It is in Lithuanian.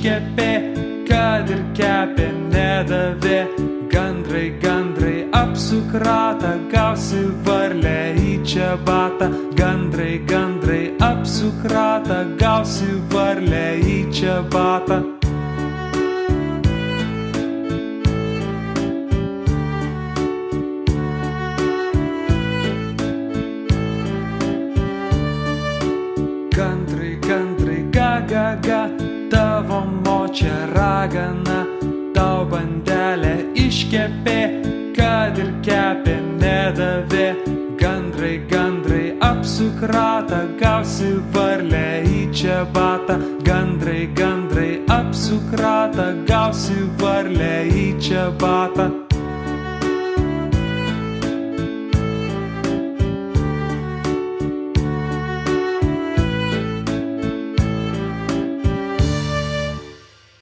iškepė, kad ir kepė nedavė. Gandrai, gandrai, apsuk ratą, gausi varlę į čiabatą. Gandrai, gandrai, apsuk ratą, gausi varlę į čiabatą. Gandrai, gandrai, ga, ga, ga, tavo močia ragana, tau bandelę iškepė, kad ir kepė nedavė. Gandrai, gandrai, apsuk ratą, gausi varlę į čiabatą. Gandrai, gandrai, apsuk ratą, gausi varlę į čiabatą.